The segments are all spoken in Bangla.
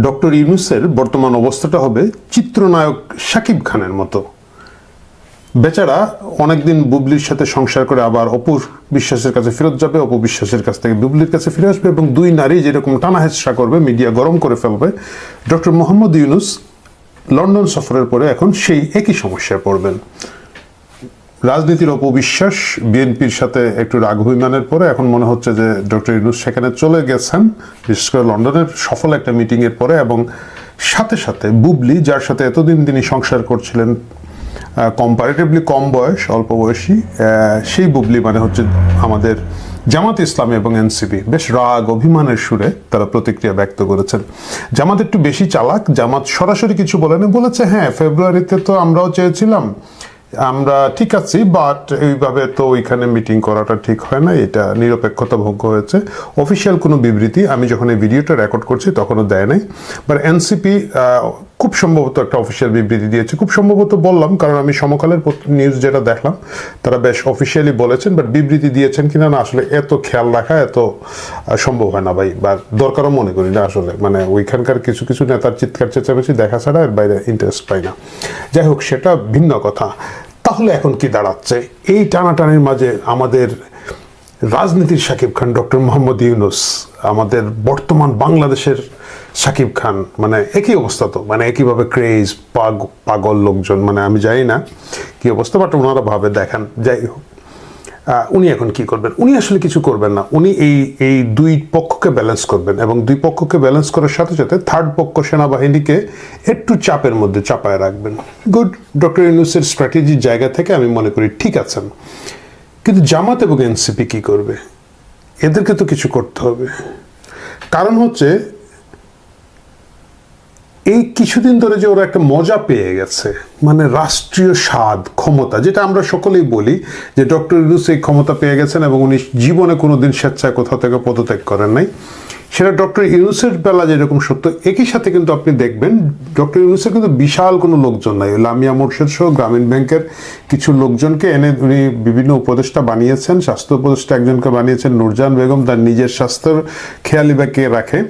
ডক্টর ইউনূসের বর্তমান অবস্থাটা হবে চিত্রনায়ক শাকিব খানের মতো। বেচারা অনেকদিন বুবলির সাথে সংসার করে আবার অপু বিশ্বাসের কাছে ফেরত যাবে, অপু বিশ্বাসের কাছ থেকে বুবলির কাছে ফিরে আসবে এবং দুই নারী যেরকম টানা হেঁচড়া করবে, মিডিয়া গরম করে ফেলবে। ডক্টর মোহাম্মদ ইউনূস লন্ডন সফরের পরে এখন সেই একই সমস্যায় পড়বেন। রাজনীতির অপবিশ্বাস, বিএনপির সাথে একটু রাগ অভিমানের পরে এখন মনে হচ্ছে যে ডক্টর ইউনূস সেখানে চলে গেছেন, বিশেষ করে লন্ডনের সফল একটা মিটিংয়ের পরে। এবং সাথে সাথে বুবলি, যার সাথে এতদিন তিনি সংসার করছিলেন, কম্পারেটিভলি কম বয়স, অল্প বয়সী, সেই বুবলি মানে হচ্ছে আমাদের জামাত ইসলামী এবং এনসিপি বেশ রাগ অভিমানের সুরে তারা প্রতিক্রিয়া ব্যক্ত করেছেন। জামাত একটু বেশি চালাক। জামাত সরাসরি কিছু বলেনি, বলেছে হ্যাঁ ফেব্রুয়ারিতে তো আমরাও চেয়েছিলাম, আমরা ঠিক আছি, বাট এইভাবে তো ওইখানে মিটিং করাটা ঠিক হয় না, এটা নিরপেক্ষতা ভঙ্গ হয়েছে। অফিসিয়াল কোনো বিবৃতি আমি যখন এই ভিডিওটা রেকর্ড করছি তখনও দেয় নাই। বাট এনসিপি খুব সম্ভবত একটা অফিসিয়াল বিবৃতি দিয়েছে। খুব সম্ভবত বললাম কারণ আমি সমকালের নিউজ যেটা দেখলাম তারা বেশ অফিসিয়ালি বলেছেন, বাট বিবৃতি দিয়েছেন কিনা না আসলে এত খেয়াল রাখা এত সম্ভব হয় না ভাই, বা দরকারও মনে করি না আসলে। মানে ওইখানকার কিছু কিছু নেতার চিৎকার চেঁচামেচি দেখা ছাড়া এর বাইরে ইন্টারেস্ট পাই না। যাই হোক, সেটা ভিন্ন কথা। তাহলে এখন কি দাঁড়াচ্ছে? এই টানাটানির মাঝে আমাদের রাজনীতির শাকিব খান ডক্টর মোহাম্মদ ইউনূস, আমাদের বর্তমান বাংলাদেশের শাকিব খান, মানে একই অবস্থা তো, মানে একইভাবে ক্রেজ, পাগল লোকজন, মানে আমি জানি না কি অবস্থা, বাট ওনারা ভাবে দেখান। যাই হোক, উনি এখন কি করবেন? উনি আসলে কিছু করবেন না। উনি এই দুই পক্ষকে ব্যালেন্স করবেন এবং দুই পক্ষকে ব্যালেন্স করার সাথে সাথে থার্ড পক্ষ সেনাবাহিনীকে একটু চাপের মধ্যে চাপায় রাখবেন। গুড। ডক্টর ইউনূসের স্ট্র্যাটেজির জায়গা থেকে আমি মনে করি ঠিক আছেন। কিন্তু জামাত এবং এনসিপি কি করবে? এদেরকে তো কিছু করতে হবে। কারণ হচ্ছে এই কিছুদিন ধরে যে ওরা একটা মজা পেয়ে গেছে, মানে রাষ্ট্রীয় স্বাদ, ক্ষমতা, যেটা আমরা সকলেই বলি যে ডক্টর ইউনূস এই ক্ষমতা পেয়ে গেছেন এবং উনি জীবনে কোনোদিন স্বেচ্ছায় কোথাও থেকে পদত্যাগ করেন নাই। সেটা ডক্টর ইউনূসের বেলা যেরকম সত্য, একই সাথে কিন্তু আপনি দেখবেন ডক্টর ইউনূসের কিন্তু বিশাল কোনো লোকজন নাই। লামিয়া মোর্শেদ সহ গ্রামীণ ব্যাংকের কিছু লোকজনকে এনে উনি বিভিন্ন উপদেষ্টা বানিয়েছেন। স্বাস্থ্য উপদেষ্টা একজনকে বানিয়েছেন, নূরজাহান বেগম তার নিজের স্বাস্থ্যের খেয়ালি ব্যাকে রাখে,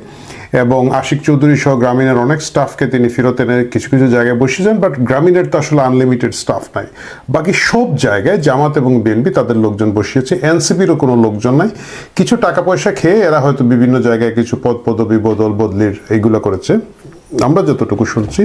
এবং আশিক চৌধুরী সহ গ্রামীণের অনেক স্টাফকে তিনি ফেরত এনে কিছু কিছু জায়গায় বসিয়েছেন। বাট গ্রামীণের তো আসলে আনলিমিটেড স্টাফ নাই। বাকি সব জায়গায় জামাত এবং বিএনপি তাদের লোকজন বসিয়েছে। এনসিপিরও কোনো লোকজন নাই। কিছু টাকা পয়সা খেয়ে এরা হয়তো বিভিন্ন জায়গায় কিছু পদবি বদলির এইগুলো করেছে, আমরা যতটুকু শুনছি।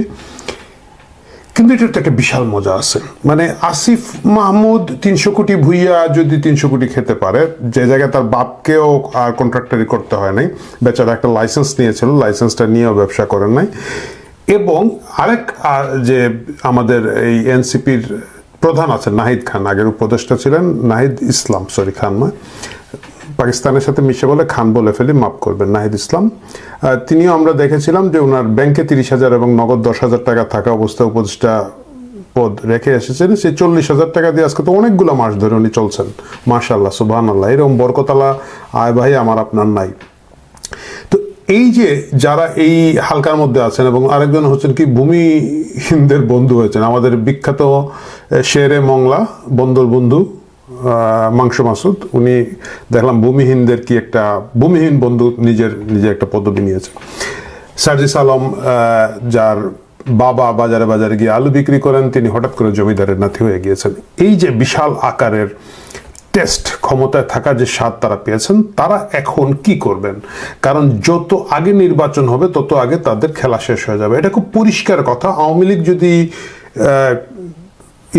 কিন্তু এটার একটা বিশাল মজা আছে। মানে আসিফ মাহমুদ 300 কোটি ভুইয়া যদি 300 কোটি খেতে পারে, যে জায়গায় তার বাপকেও আর কন্ট্রাক্টারি করতে হয় নাই, বেচারা একটা লাইসেন্স নিয়েছিল, লাইসেন্সটা নিয়েও ব্যবসা করেন নাই। এবং আরেক যে আমাদের এই এনসিপির প্রধান আছেন নাহিদ খান, আগের উপদেষ্টা ছিলেন নাহিদ ইসলাম, সরি খান নয়, পাকিস্তানের সাথে মিশে বলে খান বলে ফেলি, মাফ করবেন, নাহিদ ইসলাম। তিনিও আমরা দেখেছিলাম যে ওনার ব্যাংকে 30,000 এবং নগদ 10,000 টাকা থাকা অবস্থায় উপদেষ্টা পদ রেখে এসেছেন। সেই 40,000 টাকা দিয়ে আজকে তো অনেকগুলো মাস ধরে উনি চলছেন। মাশাআল্লাহ, সুবহানাল্লাহ, এরকম বরকতালা আয় ভাই আমার আপনার নাই। তো এই যে যারা এই হালকার মধ্যে আছেন, এবং আরেকজন হচ্ছেন কি ভূমিহীনদের বন্ধু হয়েছেন, আমাদের বিখ্যাত শেরে মংলা বন্দর বন্ধু মাংস মাসুদ, উনি দেখলাম ভূমিহীনদের কি একটা ভূমিহীন বন্ধু নিজে একটা পদবি নিয়েছে। সার্জিস আলম, যার বাবা বাজারে বাজারে গিয়ে আলু বিক্রি করেন, তিনি হঠাৎ করে জমিদারের নাতি হয়ে গিয়েছেন। এই যে বিশাল আকারের টেস্ট, ক্ষমতায় থাকার যে স্বাদ তারা পেয়েছেন, তারা এখন কি করবেন? কারণ যত আগে নির্বাচন হবে তত আগে তাদের খেলা শেষ হয়ে যাবে। এটা খুব পরিষ্কার কথা। আওয়ামী লীগ যদি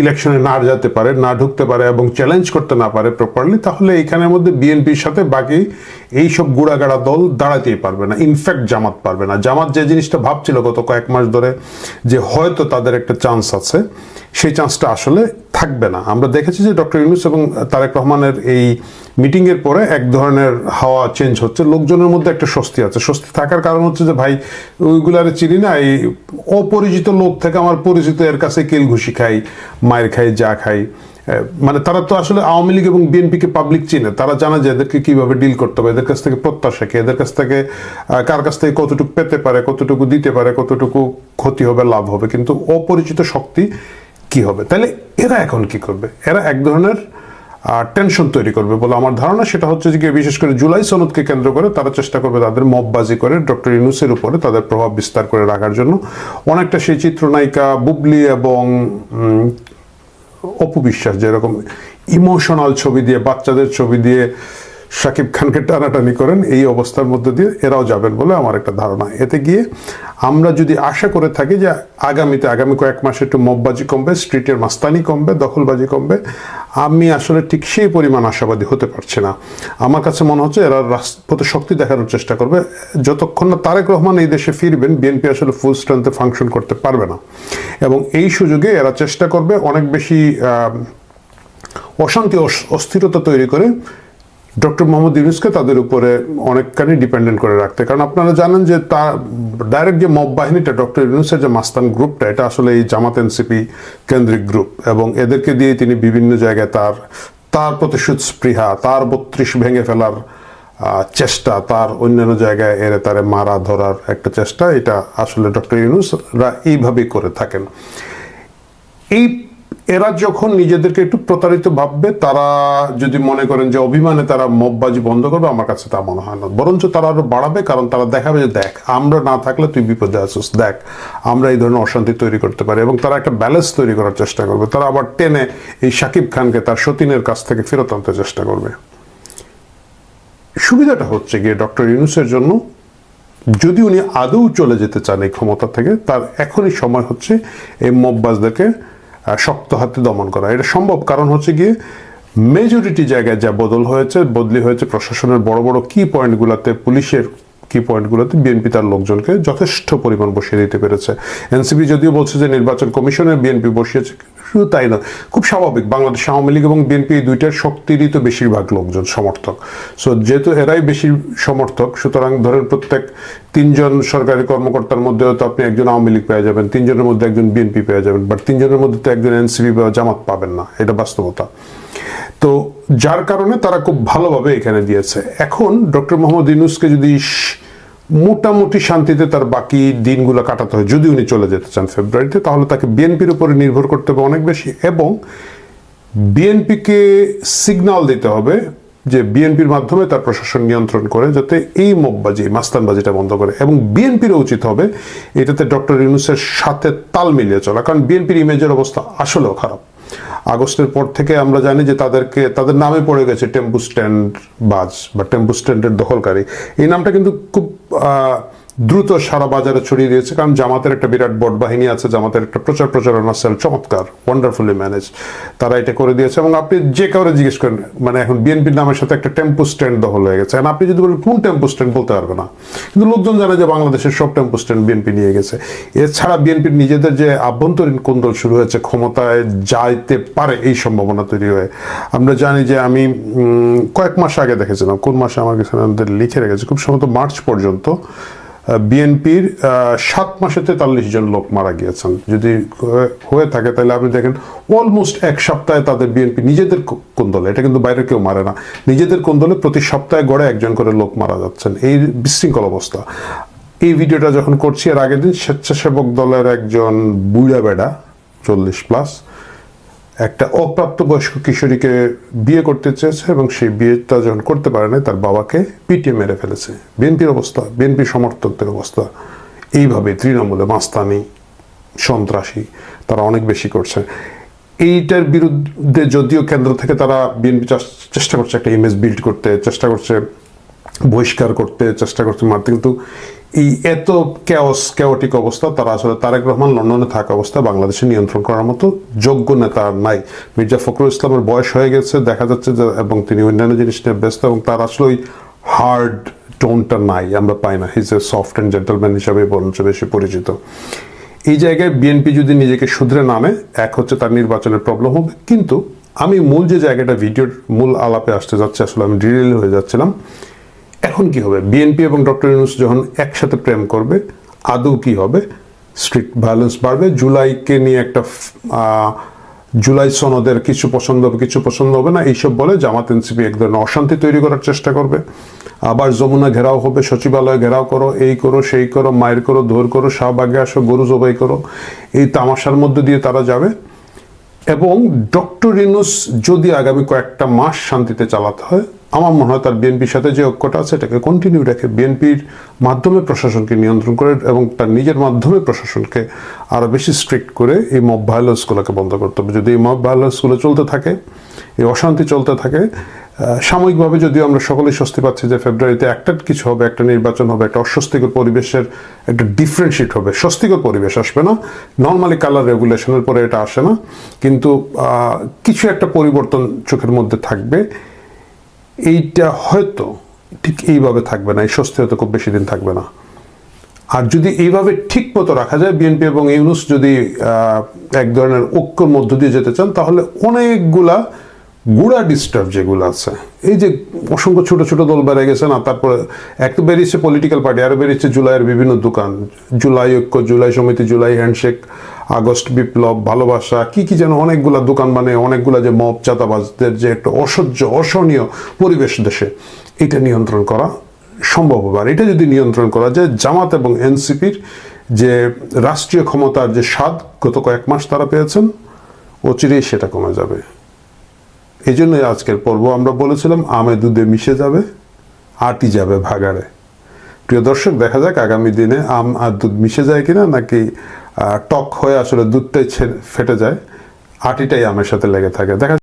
ইলেকশনে না যেতে পারে, না ঢুকতে পারে এবং চ্যালেঞ্জ করতে না পারে প্রপারলি, তাহলে এইখানের মধ্যে বিএনপির সাথে বাকি এইসব গুড়াগাড়া দল দাঁড়াতেই পারবে না। ইনফ্যাক্ট জামাত পারবে না। জামাত যে জিনিসটা ভাবছিল গত কয়েক মাস ধরে যে হয়তো তাদের একটা চান্স আছে, সেই চান্সটা আসলে থাকবে না। আমরা দেখেছি যে ডক্টর ইউনূস এবং তারেক রহমানের এই মিটিংয়ের পরে এক ধরনের হাওয়া চেঞ্জ হচ্ছে, লোকজনের মধ্যে একটা স্বস্তি আছে। স্বস্তি থাকার কারণ হচ্ছে যে ভাই ওইগুলারে চিনি না, এই অপরিচিত লোক থেকে আমার পরিচিত এর কাছে কিল ঘুষি খাই, মায়ের খাই, যা খাই। মানে তারা তো আসলে আওয়ামী লীগ এবং বিএনপিকে পাবলিক চিনে, তারা জানে যে এদেরকে কিভাবে ডিল করতে হবে, এদের কাছ থেকে প্রত্যাশা কি, এদের কাছ থেকে কার কাছ থেকে কতটুকু পেতে পারে, কতটুকু দিতে পারে, কতটুকু ক্ষতি হবে, লাভ হবে। কিন্তু অপরিচিত শক্তি কি হবে? তাহলে এরা এখন কি করবে? এরা এক ধরনের টেনশন তৈরি করবে বলে আমার ধারণা। সেটা হচ্ছে যে বিশেষ করে জুলাই সনদকে কেন্দ্র করে তারা চেষ্টা করবে তাদের মববাজি করে ডক্টর ইউনূসের উপরে তাদের প্রভাব বিস্তার করে রাখার জন্য। অনেকটা সেই চিত্রনায়িকা বুবলি এবং অপু বিশ্বাস যেরকম ইমোশনাল ছবি দিয়ে, বাচ্চাদের ছবি দিয়ে শাকিব খানকে টানাটানি করেন, এই অবস্থার মধ্যে দিয়ে এরাও যাবেন বলে আমার একটা ধারণা। এতে গিয়ে আমরা যদি আশা করে থাকি যে আগামী কয়েক মাসে একটু মববাজি কমবে, স্ট্রিটের মাস্তানি কমবে, দখলবাজি কমবে, আমি আসলে ঠিক সেই পরিমাণ আশাবাদী হতে পারছি না। আমার কাছে মনে হচ্ছে এরা রাজপথে শক্তি দেখানোর চেষ্টা করবে। যতক্ষণ না তারেক রহমান এই দেশে ফিরবেন, বিএনপি আসলে ফুল স্ট্রেংথে ফাংশন করতে পারবে না। এবং এই সুযোগে এরা চেষ্টা করবে অনেক বেশি অশান্তি অস্থিরতা তৈরি করে ডক্টর মোহাম্মদ ইউনূসকে তাদের উপরে অনেকখানি ডিপেন্ডেন্ট করে রাখতে। কারণ আপনারা জানেন যে তার ডাইরেক্ট যে মব বাহিনীটা, ডক্টর ইউনূসের যে মাস্তান গ্রুপটা, এটা আসলে এই জামাত এনসিপি কেন্দ্রিক গ্রুপ, এবং এদেরকে দিয়ে তিনি বিভিন্ন জায়গায় তার প্রতিশোধ স্পৃহা, তার 32 ভেঙে ফেলার চেষ্টা, তার অন্যান্য জায়গায় এরে তারে মারা ধরার একটা চেষ্টা, এটা আসলে ডক্টর ইউনূসরা এইভাবেই করে থাকেন। এরা যখন নিজেদেরকে একটু প্রতারিত ভাববে, তারা যদি মনে করেন যে অভিমানে তারা মববাজি বন্ধ করবে, আমার কাছে তা মনে হয় না। বরঞ্চ তারা আরো বাড়াবে, কারণ তারা দেখাবে যে দেখ আমরা না থাকলে তুই বিপদে আছিস, দেখ আমরা এই ধরনের অশান্তি তৈরি করতে পারি। এবং তারা একটা ব্যালেন্স তৈরি করার চেষ্টা করবে। তারা আবার টেনে এই শাকিব খানকে তার সতীনের কাছ থেকে ফেরত আনতে চেষ্টা করবে। সুবিধাটা হচ্ছে গিয়ে ডক্টর ইউনূসের জন্য, যদি উনি আদৌ চলে যেতে চান এই ক্ষমতা থেকে, তার এখনই সময় হচ্ছে এই মববাজদেরকে শক্ত হাতে দমন করা। এটা সম্ভব, কারণ হচ্ছে গিয়ে মেজরিটি জায়গায় যা বদলি হয়েছে প্রশাসনের বড় বড় কি পয়েন্টগুলোতে, পুলিশের কি পয়েন্টগুলোতে বিএনপি তার লোকজনকে যথেষ্ট পরিমাণ বসিয়ে দিতে পেরেছে। এনসিপি যদিও বলছে যে নির্বাচন কমিশনের বিএনপি বসিয়েছে, শুধু তাই না, খুব স্বাভাবিক, বাংলাদেশ আওয়ামী লীগ এবং বিএনপি এই দুইটার শক্তিরই তো বেশিরভাগ লোকজন সমর্থক। সো যেহেতু এরাই বেশি সমর্থক, সুতরাং ধরেন প্রত্যেক 3 জন সরকারি কর্মকর্তার মধ্যেও তো আপনি একজন আওয়ামী লীগ পেয়ে যাবেন, 3 জনের মধ্যে একজন বিএনপি পেয়ে যাবেন, বাট 3 জনের মধ্যে তো একজন এনসিপি বা জামাত পাবেন না, এটা বাস্তবতা। তো যার কারণে তারা খুব ভালোভাবে এখানে দিয়েছে। এখন ডক্টর মোহাম্মদ ইউনূসকে যদি মোটামুটি শান্তিতে তার বাকি দিনগুলো কাটাতে হয়, যদি উনি চলে যেতে চান ফেব্রুয়ারিতে, তাহলে তাকে বিএনপির উপরে নির্ভর করতে হবে অনেক বেশি, এবং বিএনপিকে সিগন্যাল দিতে হবে যে বিএনপির মাধ্যমে তার প্রশাসন নিয়ন্ত্রণ করে যাতে এই মববাজি, মাস্তানবাজিটা বন্ধ করে। এবং বিএনপিরও উচিত হবে এটাতে ডক্টর ইউনূসের সাথে তাল মিলিয়ে চলা, কারণ বিএনপির ইমেজের অবস্থা আসলেও খারাপ। আগস্টের পর থেকে আমরা জানি যে তাদের নামে পড়ে গেছে টেম্পু স্ট্যান্ড বাজ বা টেম্পু স্ট্যান্ডের দখলকারী। এই নামটা কিন্তু খুব দ্রুত সারা বাজারে ছড়িয়ে দিয়েছে, কারণ জামাতের একটা বিরাট বট বাহিনী আছে, জামাতের একটা প্রচারণা সেল চমৎকার, ওয়ান্ডারফুলি ম্যানেজ, তারা এটা করে দিয়েছে। এবং আপনি যে কাউরে জিজ্ঞেস করেন, মানে এখন বিএনপির নামের সাথে একটা টেম্পু স্ট্যান্ড দখল হয়ে গেছে, আপনি যদি বলেন কোন টেম্পু স্ট্যান্ড, বলতে পারবে না, কিন্তু লোকজন জানে যে বাংলাদেশের সব টেম্পু স্ট্যান্ড বিএনপি নিয়ে গেছে। এছাড়া বিএনপির নিজেদের যে আভ্যন্তরীণ কোন্দল শুরু হয়েছে, ক্ষমতায় যাইতে পারে এই সম্ভাবনা তৈরি হয়। আমরা জানি যে আমি কয়েক মাস আগে দেখেছিলাম, কোন মাসে আমার কাছে আমাদের লিখে রেখেছে, খুব সম্ভবত মার্চ পর্যন্ত বিএনপির 7 মাসে 43 জন লোক মারা গিয়েছেন। যদি হয়ে থাকে তাহলে আপনি দেখেন অলমোস্ট 1 সপ্তাহে তাদের বিএনপি নিজেদের কোন্দলে, এটা কিন্তু বাইরে কেউ মারে না, নিজেদের কোন্দলে প্রতি সপ্তাহে গড়ে 1 জন করে লোক মারা যাচ্ছেন। এই বিশৃঙ্খল অবস্থা। এই ভিডিওটা যখন করছি, এর আগের দিন স্বেচ্ছাসেবক দলের একজন বুড়া বেড়া 40+ একটা অপ্রাপ্তবয়স্ক কিশোরীকে বিয়ে করতে চেয়েছে, এবং সেই বিয়েটা যখন করতে পারে না, তার বাবাকে পিটিয়ে মেরে ফেলেছে। বিএনপির অবস্থা, বিএনপি সমর্থকদের অবস্থা এইভাবে তৃণমূলে মাস্তানি, সন্ত্রাসী তারা অনেক বেশি করছে। এইটার বিরুদ্ধে যদিও কেন্দ্র থেকে তারা বিএনপি চেষ্টা করছে একটা ইমেজ বিল্ড করতে, চেষ্টা করছে বহিষ্কার করতে, চেষ্টা করছে মারতে, কিন্তু এই এত ক্যাওটিক অবস্থা, তারা আসলে তারেক রহমান লন্ডনে থাকা অবস্থা বাংলাদেশে নিয়ন্ত্রণ করার মতো যোগ্য নেতা নাই। মির্জা ফখরুল ইসলামের বয়স হয়ে গেছে দেখা যাচ্ছে, এবং তিনি অন্যান্য জিনিস নিয়ে ব্যস্ত, এবং তার আসলে ওই হার্ড টোনটা নাই, আমরা পাই না। His a soft and gentleman হিসাবে বরঞ্চ বেশি পরিচিত। এই জায়গায় বিএনপি যদি নিজেকে শুধরে নামে, এক হচ্ছে তার নির্বাচনের প্রবলেম হবে। কিন্তু আমি মূল যে জায়গাটা, ভিডিওর মূল আলাপে আসতে যাচ্ছে, আসলে আমি ডিটেইল হয়ে যাচ্ছিলাম। এখন কি হবে, বিএনপি এবং ডক্টর ইউনূস যখন একসাথে প্রেম করবে, আদৌ কি হবে? স্ট্রিট ভায়োলেন্স বাড়বে, জুলাইকে নিয়ে একটা জুলাই সনদের কিছু পছন্দ হবে, কিছু পছন্দ হবে না, এইসব বলে জামাত এনসিপি এক ধরনের অশান্তি তৈরি করার চেষ্টা করবে। আবার যমুনা ঘেরাও হবে, সচিবালয় ঘেরাও করো, এই করো, সেই করো, মায়ের করো, ধর করো, শাহবাগে আসো, গরু জবাই করো, এই তামাশার মধ্যে দিয়ে তারা যাবে। এবং ডক্টর ইউনূস যদি আগামী কয়েকটা মাস শান্তিতে চালাতে হয়, আমার মনে হয় তার বিএনপির সাথে যে ঐক্যটা আছে এটাকে কন্টিনিউ রেখে বিএনপির মাধ্যমে প্রশাসনকে নিয়ন্ত্রণ করে এবং তার নিজের মাধ্যমে প্রশাসনকে আরও বেশি স্ট্রিক্ট করে এই মব ভায়োলেন্সগুলোকে বন্ধ করতে হবে। যদি এই মব ভায়োলেন্সগুলো চলতে থাকে, এই অশান্তি চলতে থাকে, সাময়িকভাবে যদিও আমরা সকলেই স্বস্তি পাচ্ছি যে ফেব্রুয়ারিতে একটা কিছু হবে, একটা নির্বাচন হবে, একটা অস্বস্তিকর পরিবেশের একটা ডিফারেন্সিয়েট হবে, স্বস্তিকর পরিবেশ আসবে না, নর্মালি কালার রেগুলেশনের পরে এটা আসে না, কিন্তু কিছু একটা পরিবর্তন চোখের মধ্যে থাকবে। এইটা হয়তো ঠিক এইভাবে থাকবে না, এই স্বস্তি হয়তো খুব বেশি দিন থাকবে না। আর যদি এইভাবে ঠিক মতো রাখা যায়, বিএনপি এবং ইউনূস যদি এক ধরনের ঐক্যর মধ্য দিয়ে যেতে চান, তাহলে অনেকগুলা গুড়া ডিস্টার্ব যেগুলো আছে, এই যে অসংখ্য ছোট ছোট দল বেড়ে গেছে না, তারপরে এক তো বেরিয়েছে পলিটিক্যাল পার্টি, আরও বেরিয়েছে জুলাইয়ের বিভিন্ন দোকান, জুলাই ঐক্য, জুলাই সমিতি, জুলাই হ্যান্ডশেক, আগস্ট বিপ্লব, ভালোবাসা, কি কি যেন অনেকগুলা দোকান, মানে অনেকগুলা যে মব চাঁদাবাজদের যে একটা অসহনীয় পরিবেশ দেশে, এটা নিয়ন্ত্রণ করা সম্ভব হবে। আর এটা যদি নিয়ন্ত্রণ করা যায়, জামাত এবং এনসিপির যে রাষ্ট্রীয় ক্ষমতার যে স্বাদ গত কয়েক মাস তারা পেয়েছেন, অচিরেই সেটা কমে যাবে। এই জন্যই আজকের পর্ব আমরা বলেছিলাম আমে দুধে মিশে যাবে, আটি যাবে ভাগাড়ে। প্রিয় দর্শক, দেখা যাক আগামী দিনে আম আর দুধ মিশে যায় কিনা, নাকি টক হয়ে আসলে দুধটাই ফেটে যায়, আটিটাই আমের সাথে লেগে থাকে। দেখা